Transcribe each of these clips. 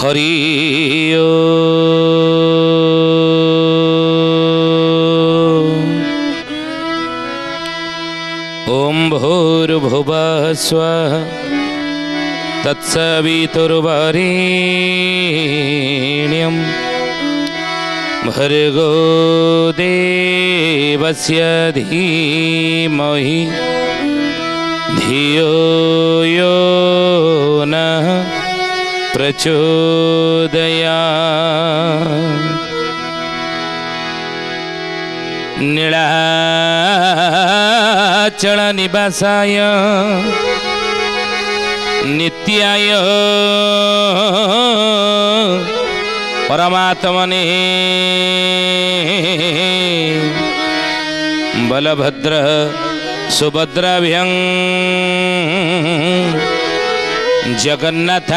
हरि ओम भूर्भुवः स्वः तत्सवितुर्वरेण्यं भर्गो देवस्य धीमहि धियो यो नः प्रचोदयात्। नीलाचल निवासाय नित्याय परमात्मने बलभद्र सुभद्राभ्यं जगन्नाथ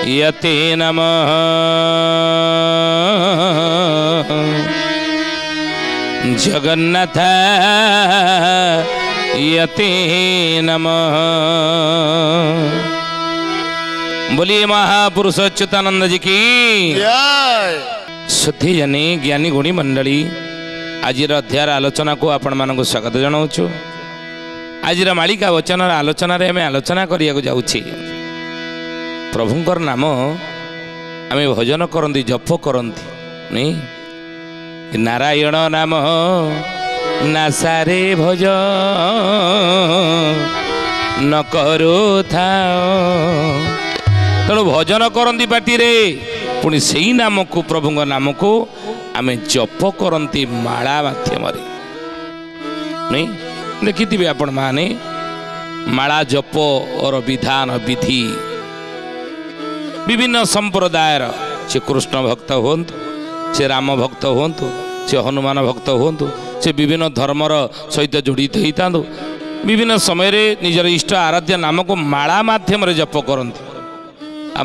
यते नमः। जगन्नाथ यते नमः। बोलिए महापुरुष अच्युतानंद जी की जय। शुद्धि जनी ज्ञानी गुणी मंडली आज अध्याय आलोचना को आपण मानक स्वागत जनाऊँ। आज मालिका वचन आलोचन आलोचना करने जाऊँगी। प्रभुंकर नाम आम भजन करती जप करती नहीं। नारायण नाम नासारे भज न करो था। तेणु भजन करती पार्टी पुणी से नाम को प्रभु नाम को आम जप करती माला माध्यम नहीं। देखिए आपण माने माला जप और विधान विधि विभिन्न संप्रदायर से कृष्ण भक्त हुंतु से राम भक्त हुंतु से हनुमान भक्त हुंतु से विभिन्न धर्मर सहित जड़ित होता विभिन्न समय निजर इष्ट आराध्य नाम को माला माध्यम जप करती।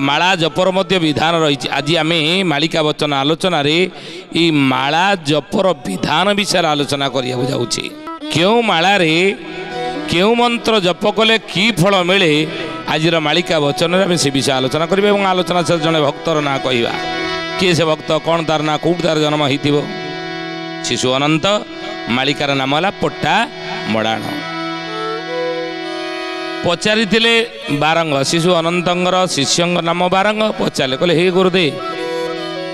माला जपर मध्य विधान रही। आज आम मालिका वचन आलोचना रे माला जपर विधान विषय आलोचना करने जाऊँगी। क्यों माला रे क्यों मंत्र जप कले कि फल मिले आज मालिका वचन से विषय आलोचना करें। आलोचना से जड़े भक्तर ना कहवा किए से भक्त कौन तार ना कौट तार जन्म हो शिशु अनंत मालिकार नाम है पट्टा मड़ाण। पचारि बारंग शिशु अनंतर शिष्य नाम बारंग पचारे कहले हे गुरुदेव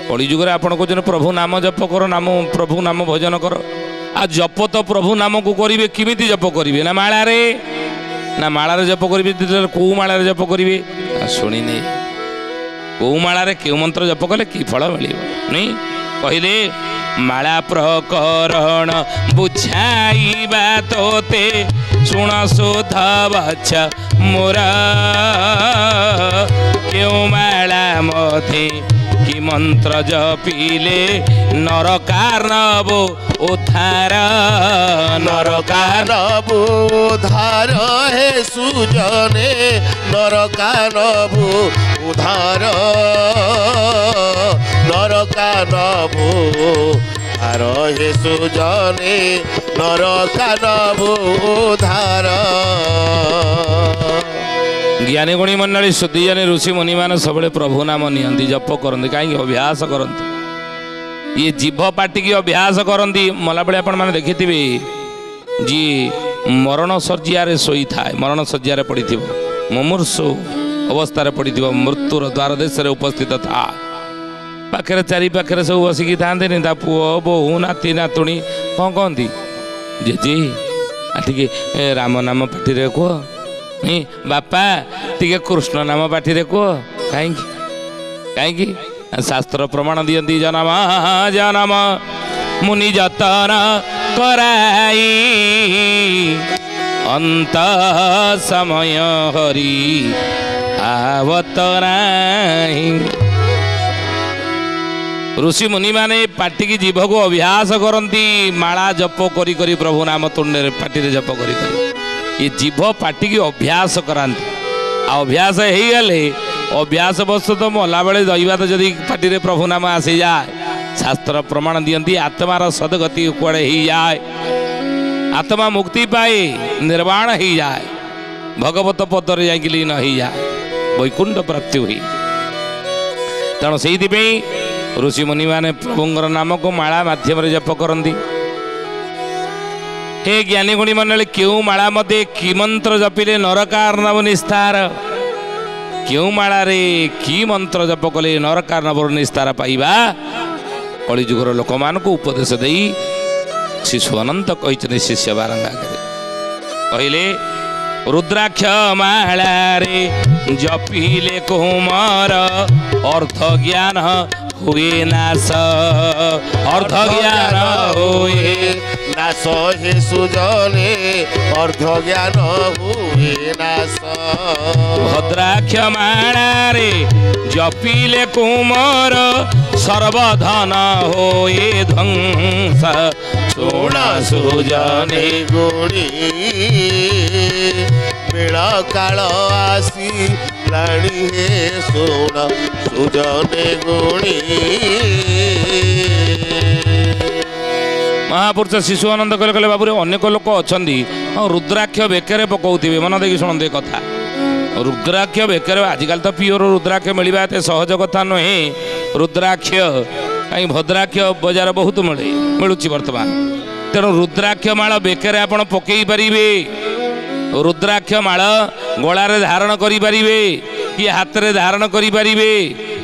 कलिजुग आप प्रभु नाम जप कर नाम प्रभु नाम भजन कर आ जप तो प्रभु नाम को करेंगे किमिति जप करेंगे ना माला जप करेंगे कौ माला जप करेंगे शुणी नहीं कौ माला क्यों मंत्र जप कले कि फल मिल नहीं कहले माला प्रकरण बुझाइबा तोते शुण सुध बच्छ मोरा क्यों माला मधे कि मंत्र जपिले नरकारनब उद्धार नरकारनब उद्धार हे सुजने नरकारनब उद्धार नरकारनब उद्धार हे सुजने नरकारनब उद्धार। ज्ञानी गुणी मंडली शुद्धि जने ऋषि मुनि मान सब प्रभु नाम नियंती जप करते कहीं अभ्यास करते ये जीभ पाटी की अभ्यास करती मला बेले आपण मैंने देखि जी मरण शज्या शोई थाए मरण शज्या पड़ी मुमूर्षु अवस्था पड़ी मृत्युर द्वार देश उपस्थित था पाखे चारि पाखे सब बसिकी था पुओ बोहू नाती नातुणी कौन कहती जेजे टे राम नाम पाटी रे कह बापा टे कृष्ण नाम पाठी रे कह कहीं शास्त्र प्रमाण दियंती जनम जनम मुनि जतन कराई अंत समय हरि आवतराई। ऋषि मुनि माने पाटी की जीभ को अभ्यास करती माला जप करी करी प्रभु नाम तुंडे पाटी रे जप करी करी ये जीभ पाटी की अभ्यास कराती अभ्यास हो गले अभ्यास वस्तु तो मला बेले दैवा तो जदि पाटी रे प्रभु नाम आसी जाए शास्त्र प्रमाण दियंती आत्मार सदगति कुआड़े ही जाए आत्मा मुक्ति पाए निर्वाण ही जाए भगवत पदरे जाकि लीन हो जाए वैकुंठ प्राप्ति हुई। तेणु से ऋषि मुनि माने प्रभुंर नाम को माला माध्यम जप करती। हे ज्ञानी गुणी मंडली क्यों माला मध्य कि मंत्र जपिले नरकार्णव निस्तार, क्यों माला रे कि मंत्र जप कले नरकार्णव निस्तार पाइबा कलिजुगर लोक मान को उपदेश दे शिशु अनंत कहते शिष्य बारंगा कहले रुद्राक्ष माला रे जपिले कुमार अर्थ ज्ञान हुए नाश, अर्थ ज्ञान हुए नाश हे सुजने अर्थ ज्ञान हुए नाश। भद्राक्ष माला रे जपिले कुमार सर्वधन होए ध्वंस, शोण सुजने गुणी बेल काल आसी लाणी हे शोण सुजने गुणी। महापुरुष शिशु आनंद कहले कहले बाबू अनेक लोक अच्छा रुद्राक्ष बेकर पकाउे मन देखिए शुणते कथा रुद्राक्ष बेकर आजिकल तो प्योर रुद्राक्ष मिलवा एत सहज कथा नुहे। रुद्राक्ष कहीं भद्राक्ष बजार बहुत मिलूँ बर्तमान। तेणु रुद्राक्ष माल बेकर आप पकई पारे, रुद्राक्ष माल गलार धारण करें कि हाथ में धारण करें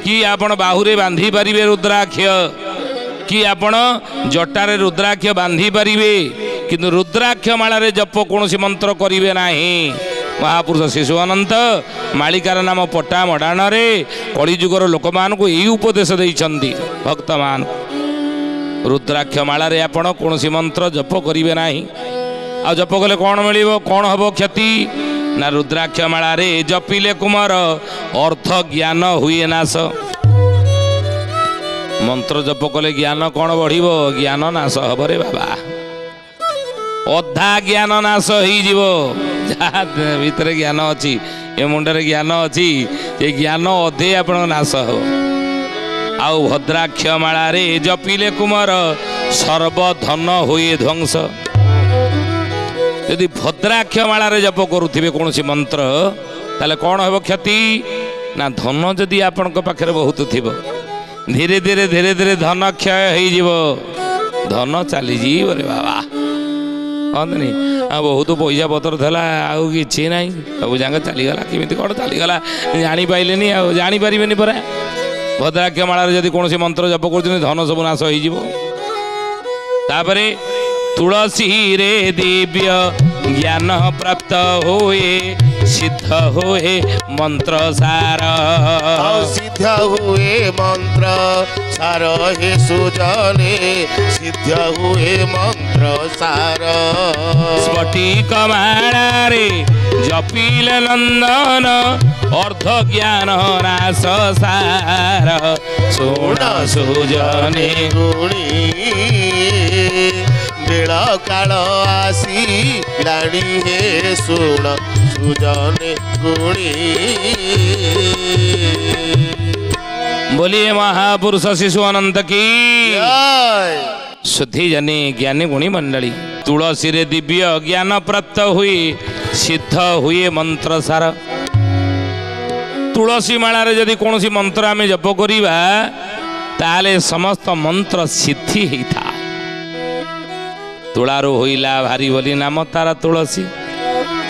कि आपण बाहुरे बांधी पारे रुद्राक्ष कि आपण जटारे रुद्राक्ष बांधी पारे, किंतु रुद्राक्ष मालारे जप कौन मंत्र करेंगे ना। महापुरुष शिशु अनंत मालिकार नाम पट्टा मडाण कलिजुगर लोक मान को यही उपदेश देइछन्ति भक्त मान। रुद्राक्ष मालारे आपण कौन मंत्र जप करेंगे ना। आ जप कले कौन मिल कौन हम क्षति ना। रुद्राक्ष मालारे जपिले कुमार अर्थ ज्ञान हुए नाश। मंत्र जप कले ज्ञान कौन बढ़ ज्ञान नाश हम रे बाबा। अधा ज्ञान नाश हो भितर ज्ञान अच्छी ए मुंडे ज्ञान अच्छी ये ज्ञान अधे आप नाश हो। आउ भद्राक्ष मालारे जपिले कुमार सर्वधन हुए ध्वंस। यदि भद्राक्ष मालारे जप करुथिबे कौन मंत्र ताले कौन हम क्षति ना। धन जदि आपण पाखे बहुत थी धीरे धीरे धन क्षय हो धन चलीजी रे बाबा कहते बहुत पैसा पतर था आउ कि ना सब जाक चलीगला केमी कौन चलीगला जापारे जापारे परा। भद्राक्ष मालारे जदि कौन मंत्र जप कर धन सब नाश हो। तुलसी रे दिव्य ज्ञान प्राप्त हुए सिद्ध हुए मंत्र सार, सिद्ध हुए मंत्र सार हे सुजने सिद्ध हुए मंत्र सार। स्फटिक मालारे जपिले नंदन अर्थ ज्ञान नाश सार, शोण सुजने गुणी बेल काल आसी लाणी हे शोण सुजने गुणी। बोलिए महापुरुष शिशु अनंत की शुद्धि जने ज्ञानी गुणी मंडली। तुलसी रे दिव्य ज्ञान प्राप्त हुए सिद्ध हुए मंत्र सार। तुलसी मालारे जदि कौन मंत्र आम जप करिबा ताले समस्त मंत्र सिद्धि होता। तुलारू होइला भारी बोली नाम तारा तुलसी।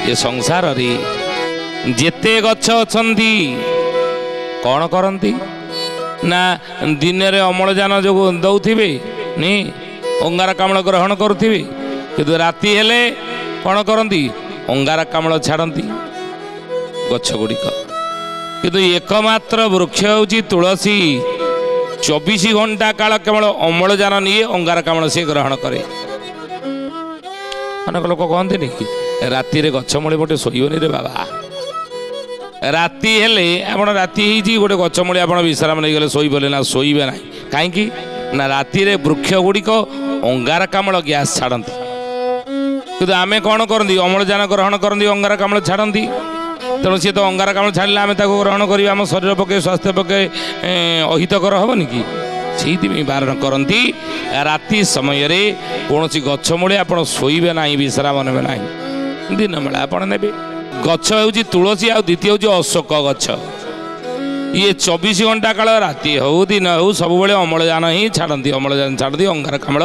ये संसार रे जेते गछ अछंती कौन करंती ना दिन रे अम्लजान जो दौथिबे नी अंगारकाम्ल ग्रहण करुथिबे, किंतु राति हेले कौन करंती अंगारकाम्ल छाड़ती गछ गुड़िक। किंतु एकमात्र वृक्ष होची तुलसी 24 घंटा काल केवल अम्लजान निये अंगारकाम्ल से ग्रहण करे। अनेक लोक कहते कि राति रे गछ मूले गोटे शोबनी रे बाबा। राति हेले आपण राति ही गोटे गछ मूले आप विश्राम नहीं गले शोबले ना शोबे ना कहीं ना। राति रे वृक्ष गुड़िक अंगारकाम्ल गैस छाड़ती, किंतु आमे कौन करती अम्लजान ग्रहण करती अंगारकाम्ल छाड़ती। तेणु सी तो अंगारकाम्ल छाड़िले आम ग्रहण करा आम शरीर पक्षे स्वास्थ्य पक्षे अहितकर हेनी कि से बारण करती। राति समय कौन गछ मूले आप शोबे ना विश्राम ने ना दिन बेला आप ने गछ हूँ तुलसी आ द्वितीय हूँ अशोक गछ। ये 24 घंटा काल राति हौ दिन हौ सब अम्लजान ही छाड़ती अम्लजान छाड़ती अंगारकाम्ल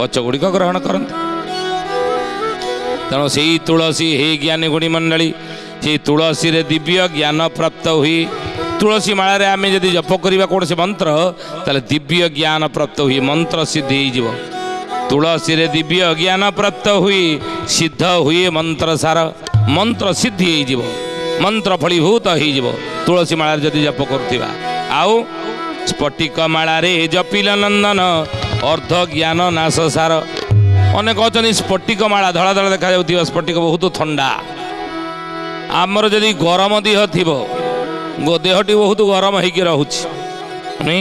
गछ गुड़िक ग्रहण करते तेणु से तुलसी हे ज्ञानी गुणी मंडली से तुलसी रे दिव्य ज्ञान प्राप्त हुई तुलसी माला आम जब जप करवा कौन से मंत्र ताले दिव्य ज्ञान प्राप्त हुई मंत्र सिद्धि हो तुलसी रे दिव्य ज्ञान प्राप्त हुई सिद्ध हुए मंत्र सार मंत्र सिद्धि हो मंत्र फलीभूत हो तुलसी माला जदि जप करुवा आउ स्फटिक माला जपिल नंदन अर्ध ज्ञान नाश सार अनेक अच्छा स्फटिक माला धड़ा धड़ा देखा जाऊँ स्फटिक बहुत ठंडा आमर जदि गरम देह थी देहटी बहुत गरम होगी रोचे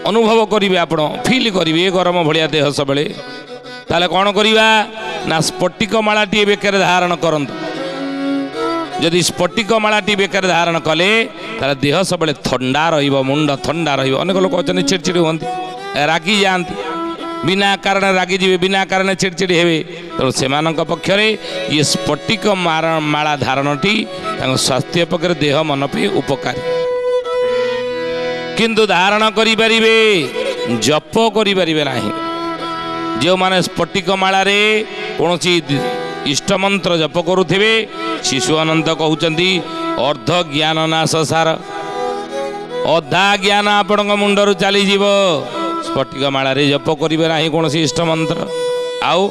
अनुभव करेंगे आप फिल करेंगे गरम भाया देह सब ताले कौन करवा ना स्फटिक मालाटी बेकर धारण करंतु जदि स्फटिक मालाटी बेकर धारण कले ताले देह सब ठंडा रुंड ठंडा अनेक लोक अच्छा चिड़चिड़ी हमें रागी जाती बिना कारण रागी जी बिना कारण चिड़चिड़ी हे तेणु से पक्षर ये स्फटिक माला धारणटी स्वास्थ्य पक्षर देह मन पे उपकारी किंतु धारण करें जप करें ना जो माने स्फटिक मालारे कौन इष्ट मंत्र जप करुवे शिशु अनंत कहते अर्ध ज्ञान नाश सार अधा ज्ञान आपण मुंडर चलीज स्फटिक मालारे जप करें ना कौन इष्ट मंत्र आउ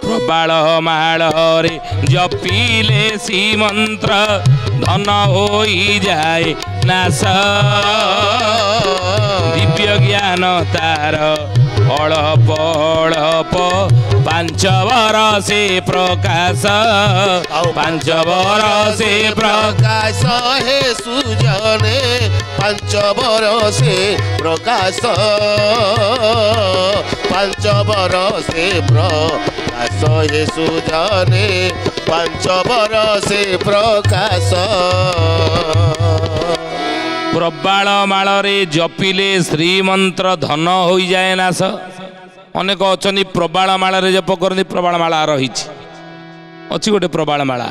प्रबाल माले जपिले सी मंत्र धन हो जाए नाश दिव्य ज्ञान तार अड़प अड़प 5 बरसे प्रकाश 5 बरसे प्रकाश हे सुजने 5 बरसे प्रकाश 5 बरसे प्रकाश हे सुजने 5 बरसे प्रकाश प्रबाल मालरे जपिले श्रीमंत्र धन हो जाए नाश अनेक अच्छा प्रबाल मालारे जप करती प्रबाल माला रही अच्छी गोटे प्रबाल माला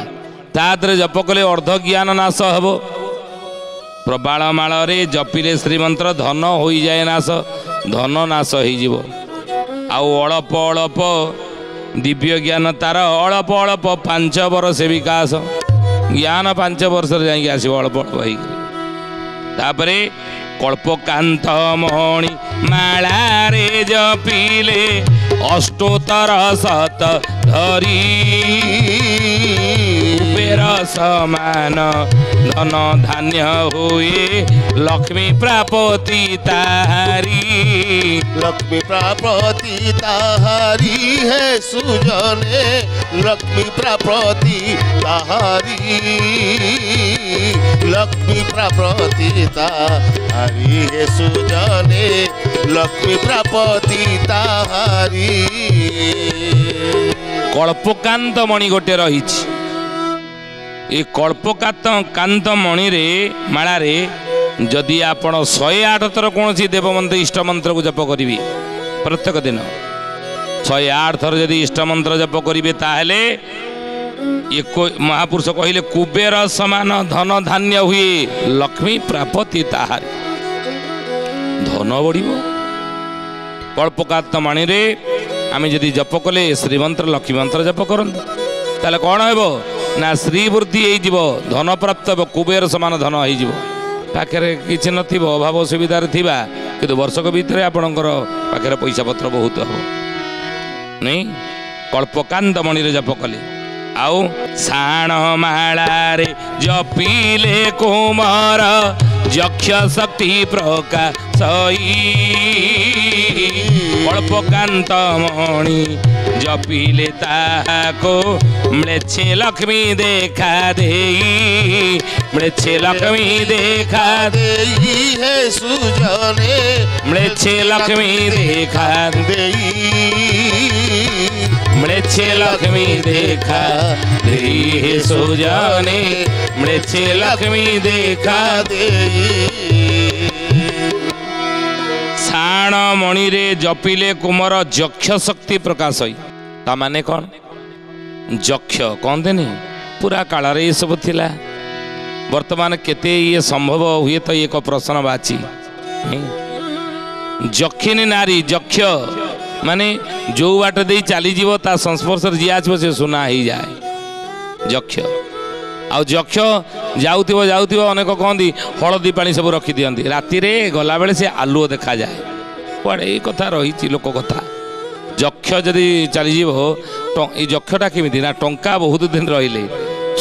तादरे जप कले अर्ध ज्ञान नाश हम प्रबाल मालरे जपिले श्रीमंत्र धन हो जाए नाश धन नाश हो अल्प अल्प दिव्य ज्ञान तार अल्प अल्प 5 वर्ष विकास ज्ञान 5 वर्ष जाकि आसो अल्प अल्प हो तापरे कल्पकांत मणि मालारे जपिले अष्टोत्तर शत धरी कुबेर समान धन धान्य हुए लक्ष्मी प्राप्ति ताहारी लक्ष्मी प्राप्ति ताहारी है सुजने लक्ष्मी प्राप्ति ताहारी लक्ष्मी प्राप्ति ताहारी है सुजने लक्ष्मी प्राप्ति ताहारी कल्पकांत मणि गोटे रही ये कल्पकांत मणि रे माला रे जदि आपण 108 थर कौन देव मंत्र इष्ट मंत्र को जप करी प्रत्येक दिन 108 थर जदि इष्ट मंत्र जप करेंगे ताहले एक महापुरुष कहले कुबेर समान धन धान्य हुए लक्ष्मी प्राप्ति ताहारी धन बढ़ कल्पकांत मणि रे आम जदि जप कले श्रीमंत्र लक्ष्मी मंत्र जप करते ताले कौन हो ना श्री वृद्धि हो धन प्राप्त हो कुबेर समान धन हो पाखे किसी नथिबो अभाव सुविधार थिबा किंतु वर्षक भितर आपणकर पाखे पैसा पत्र बहुत हो नहीं कल्पकांत मणि रे जप कले आउ साण मालारे जपिले कुमार यक्ष शक्ति प्रकाश कल्पकांत मणि जपिले ताको मृच्छे लक्ष्मी देखा देई मृच्छे लक्ष्मी देखा देई है सुजने मृच्छे लक्ष्मी देखा देई मृच्छे लक्ष्मी देखा देई हे सुजने मृच्छे लक्ष्मी देखा देई साण मणि रे जपिले कुमार यक्ष शक्ति प्रकाश ता माने कौन यक्ष कहते नहीं पूरा काल ये सब थिला वर्तमान केते ये संभव हुए तो एक प्रश्न बाची जक्षिणी नारी जक्ष माने जो बाट दे चली जीव ता संस्पर्श जी आसो से सुना ही जाए जक्ष आ जक्ष जाउथिबो जाउथिबो अनेक कहती हलदी पानी सब रखी दियंती राति रे गला बेले से आलुओ देखा जाए कुआड़े ये कथा रही लोक कथा जक्ष जदि चलीज यक्षटा केमी ना टंका बहुत दिन रहिले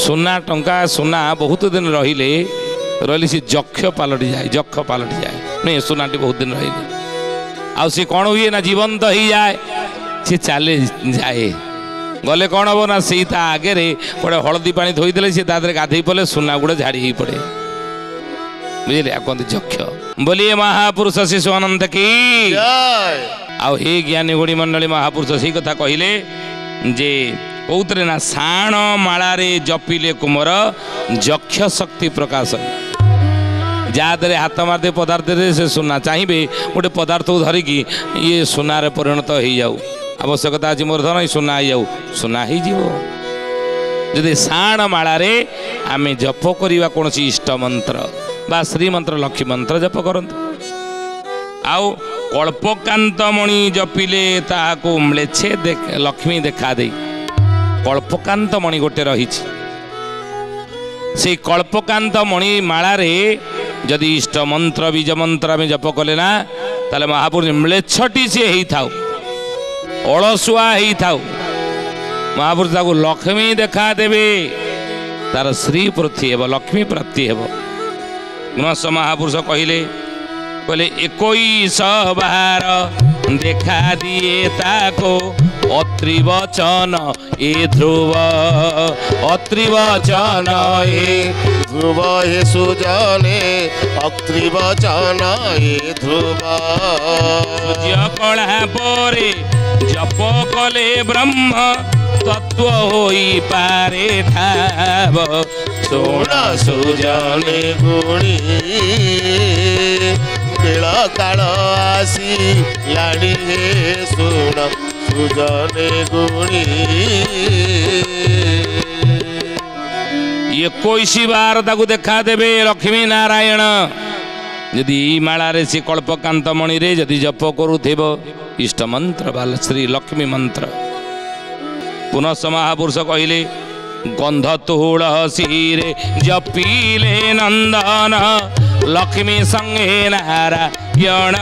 सुना टंका सुना बहुत दिन रहिले रही सी जक्ष पलटि जाए जक्ष पलटि जाए नहीं सुनाटी बहुत दिन रहिले आउ सी कौन हुए ना जीवंत ही जाए सी चले जाए गले कौन हम ना से आगे गोटे हलदी पानी धोईदे सी गाधे पड़े सुना गुड़े झाड़ी ही पड़े बुझे कहते जक्ष बोलिए महापुरुष शिशु अनंत की आउ हे ज्ञानी गुणी मंडली महापुरुष से कथा कहले जे कौतरे ना साण मालारे जपिले कुमर जक्ष शक्ति प्रकाश जहाँदे हाथ मारदे पदार्थ से सुना चाहिए गोटे पदार्थ को धरिकी ये सुनार परिणत हो जाऊ आवश्यकता आज मोर धन सुना ही जाऊ सुना ही जीव जदि साण मालारे आमे जप करवा कौन इष्ट मंत्र बा श्रीमंत्र लक्ष्मी मंत्र जप करंतु आउ कल्पकांत मणि जपिले ताहाको म्लेच्छे लक्ष्मी देखा दे कल्पकांत मणि गोटे रही से कल्पकांत मणि मालारे जदि इष्ट मंत्र बीज मंत्र आम जप कले ना ताले महापुरुष म्लेच्छटी सी ही थाउ अलसुआ ही थाउ महापुरुष ताको लक्ष्मी देखा देवे तार श्री प्राप्ति हेब लक्ष्मी प्राप्ति हेब गुणस महापुरुष कहले कहले 21 बार देखा दिए ताको अत्रिवचन ए ध्रुव अत्रिवचन ए ध्रुव हे सुजने अत्रिवचन ए ध्रुव सूर्य कला परे जप कले ब्रह्म तत्व होई पारे ठाव सोण सुजने गुणी बेल काल आसी लाड़ी हे सोण सुजने गुणी 21 बार ताकू देखा देवे लक्ष्मी नारायण यदि मालारे से कल्पकांत मणि रे यदि जप करुथिब इष्ट मंत्र बाल श्री लक्ष्मी मंत्र पुनः महापुरुष कहले गंध तुलसी रे जपिले नंदन लक्ष्मी संगे नारायण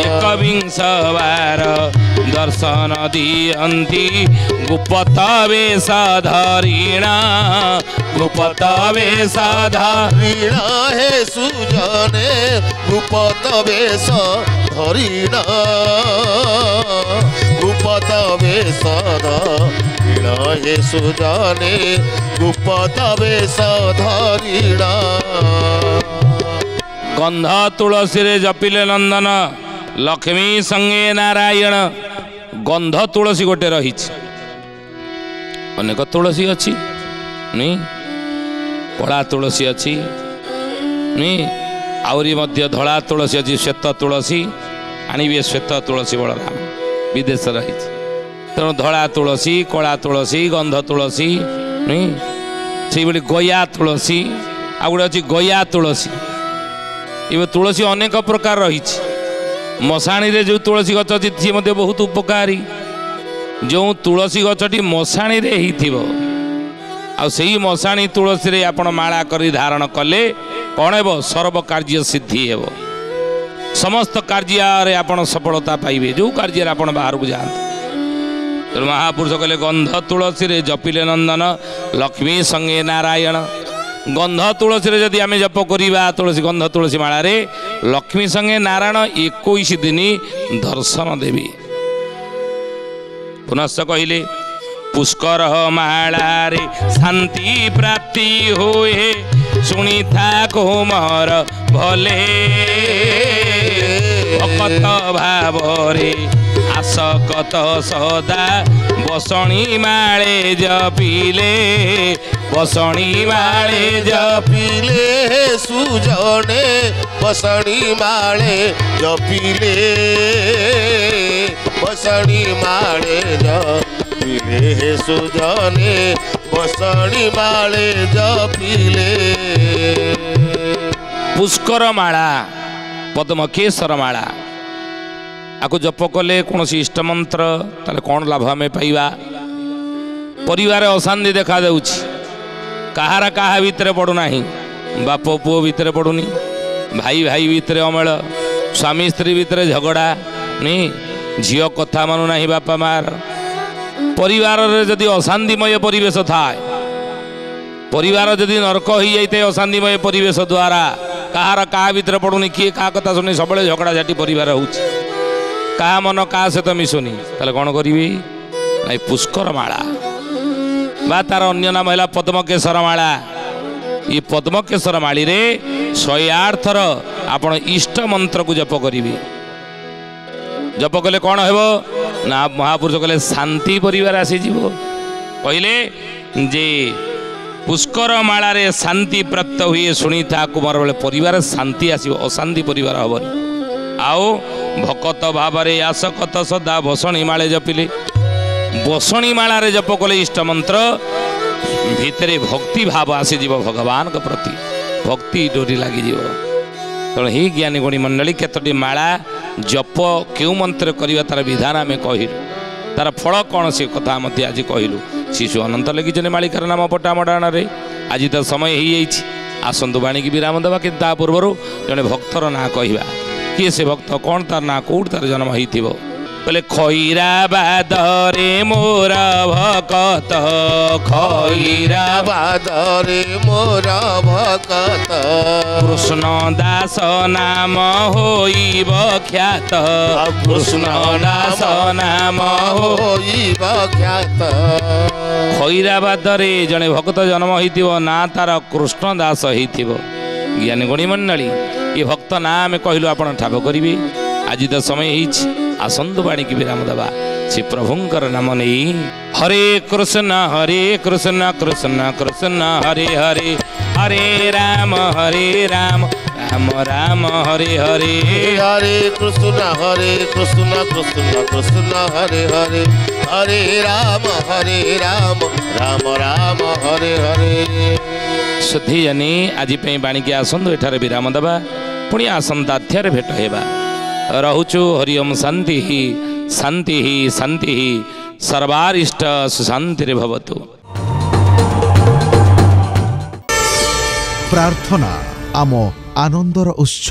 21 बार दर्शन दियंती गुप्त वेश धरिणा गुप्त वेश धरिणा हे सुजने गुप्त वेश धरिणा गुप्त वेश धरिणा हे सुजने गुप्त वेश धरिणा गंध तुलसी रे जपिले नंदन लक्ष्मी संगे नारायण गंध तुलसी गोटे रही अनेक तुलसी अच्छी नहीं कला तुलसी अच्छी नहीं आउरी मध्य धला तुलसी अच्छी श्वेत तुलसी आणवे श्वेत तुलसी बलराम विदेश रही तेणु धला तुलसी कला तुलसी गंध तुलसी नहीं से भाई गया तुलसी आ गोटे अच्छी गया तुलसी ये तुलसी अनेक प्रकार रही मशाणी रे जो तुलसी गच अच्छी सी बहुत उपकारी जो तुलसी गचटी मशाणी रे ही थिबो आ सेही मशाणी तुलसी रे आपण माला करी धारण कले कौन हेबो सर्व कार्य सिद्धि हेबो समस्त कार्य रे आपण सफलता पाइबे जो कार्य रे आपण बाहर को जाते तो महापुरुष कहले गंध तुलसी रे जपिले नंदन लक्ष्मी संगे नारायण गंध तुलसी रे जदि आमे जप करिबा तुलसी गंध तुलसी माला रे लक्ष्मी संगे नारायण 21 दिन दर्शन देवी पुनश्च कहले पुष्कर माला रे शांति प्राप्ति होए सुनी था कोमर भले भक्त भाव रे आसकत सदा बसणी माळे जपिले बसणी माळे जपिले सुजने बसणी माळे जपिले बसणी माळे जपिले सुजने ବସଣି ମାଳେ ଜପିଲେ। ପୁଷ୍କର ମାଳା ପଦ୍ମକେଶର ମାଳା ଆକୁ ଜପ କଲେ କୌଣସି ଇଷ୍ଟମନ୍ତ୍ର ତାହେଲେ କ'ଣ ଲାଭ ଆମେ ପାଇବା? ପରିବାର ଅଶାନ୍ତି ଦେଖାଯାଉଛି, କାହାର କାହା ଭିତରେ ପଡ଼ୁନାହିଁ, ବାପ ପୁଅ ଭିତରେ ପଡ଼ୁନି, ଭାଇ ଭାଇ ଭିତରେ ଅମେଳ, ସ୍ୱାମୀ ସ୍ତ୍ରୀ ଭିତରେ ଝଗଡ଼ା ନି, ଝିଅ କଥା ମାନୁନାହିଁ ବାପା ମାଆର। ପରିବାରରେ ଯଦି ଅଶାନ୍ତିମୟ ପରିବେଶ ଥାଏ, ପରିବାର ଯଦି ନର୍କ ହୋଇଯାଇଥାଏ ଅଶାନ୍ତିମୟ ପରିବେଶ ଦ୍ୱାରା, କାହାର କାହା ଭିତରେ ପଡ଼ୁନି, କିଏ କାହା କଥା ଶୁଣି ସବୁବେଳେ ଝଗଡ଼ା ଝାଟି ପରିବାର ହେଉଛି, କାହା ମନ କାହା ସହିତ ମିଶୁନି, ତାହେଲେ କ'ଣ କରିବି? ନାଇଁ ପୁଷ୍କର ମାଳା ବା ତାର ଅନ୍ୟ ନାମ ହେଲା ପଦ୍ମକେଶର ମାଳା। ଏ ପଦ୍ମକେଶର ମାଳିରେ 108 ଥର ଆପଣ ଇଷ୍ଟ ମନ୍ତ୍ରକୁ ଜପ କରିବେ। ଜପ କଲେ କ'ଣ ହେବ ନା ମହାପୁରୁଷ କହିଲେ ଶାନ୍ତି ପରିବାର ଆସିଯିବ। କହିଲେ ଯେ ପୁଷ୍କର ମାଳାରେ ଶାନ୍ତି ପ୍ରାପ୍ତ ହୁଏ, ଶୁଣି ତାହାକୁ ମୋର ବେଳେ ପରିବାର ଶାନ୍ତି ଆସିବ, ଅଶାନ୍ତି ପରିବାର ହେବନି। ଆଉ ଭକତ ଭାବରେ ଆସକତ ସଦା ବସଣି ମାଳେ ଜପିଲେ, ବସଣି ମାଳାରେ ଜପ କଲେ ଇଷ୍ଟ ମନ୍ତ୍ର ଭିତରେ ଭକ୍ତି ଭାବ ଆସିଯିବ, ଭଗବାନଙ୍କ ପ୍ରତି ଭକ୍ତି ଡୋରି ଲାଗିଯିବ। ତେଣୁ ହିଁ ଜ୍ଞାନୀ ଗୁଣୀ ମଣ୍ଡଳୀ କେତୋଟି ମାଳା ଜପ କେଉଁ ମନ୍ତ୍ର କରିବା ତାର ବିଧାନ ଆମେ କହିଲୁ, ତାର ଫଳ କ'ଣ ସେ କଥା ମଧ୍ୟ ଆଜି କହିଲୁ। ଶିଶୁ ଅନନ୍ତ ଲେଖିଛନ୍ତି ମାଳିକାର ନାମ ପଟ୍ଟାମଡ଼ାଣରେ। ଆଜି ତ ସମୟ ହେଇଯାଇଛି, ଆସନ୍ତୁ ବାଣୀକି ବିରାମ ଦେବା, କିନ୍ତୁ ତା ପୂର୍ବରୁ ଜଣେ ଭକ୍ତର ନାଁ କହିବା। କିଏ ସେ ଭକ୍ତ, କ'ଣ ତାର ନାଁ, କେଉଁଠି ତାର ଜନ୍ମ ହେଇଥିବ? ବୋଲେ ଖଇରାବାଦରେ ମୋର ଭକତ, ଖଇରାବାଦରେ ମୋର ଭକତ, କୃଷ୍ଣ ଦାସ ନାମ ହୋଇବ ଖ୍ୟାତ, କୃଷ୍ଣ ଦାସ ନାମ ହୋଇବ ଖ୍ୟାତ। ଖଇରାବାଦରେ ଜଣେ ଭକ୍ତ ଜନ୍ମ ହେଇଥିବ, ନାଁ ତାର କୃଷ୍ଣ ଦାସ ହେଇଥିବ। ଜ୍ଞାନୀ ଗୁଣୀ ମଣ୍ଡଳୀ ଏ ଭକ୍ତ ନାଁ ଆମେ କହିଲୁ, ଆପଣ ଠାବ କରିବେ। ଆଜି ତ ସମୟ ହେଇଛି, ଆସନ୍ତୁ ବାଣୀକି ବିରାମ ଦେବା। ସେ ପ୍ରଭୁଙ୍କର ନାମ ନେଇ ହରେ କୃଷ୍ଣ କୃଷ୍ଣ କୃଷ୍ଣ ହରେ ହରେ, ହରେ ରାମ ରାମ ରାମ ହରେ ହରେ, ହରେ କୃଷ୍ଣ କୃଷ୍ଣ କୃଷ୍ଣ ହରେ ହରେ, ହରେ ରାମ ରାମ ରାମ ହରେ ହରେ। ସୁଧୀଜନୀ ଆଜି ପାଇଁ ବାଣୀକି ଆସନ୍ତୁ, ଏଠାରେ ବିରାମ ଦେବା, ପୁଣି ଆସନ୍ତା ଅଧ୍ୟାୟରେ ଭେଟ ହେବା। ରହୁଛୁ ହରି ଓମ୍ ଶାନ୍ତି ଶାନ୍ତି ଶାନ୍ତି, ସର୍ବାରିଷ୍ଟ ସୁଶାନ୍ତିରେ ଭବତୁ। ପ୍ରାର୍ଥନା ଆମ ଆନନ୍ଦର ଉତ୍ସ।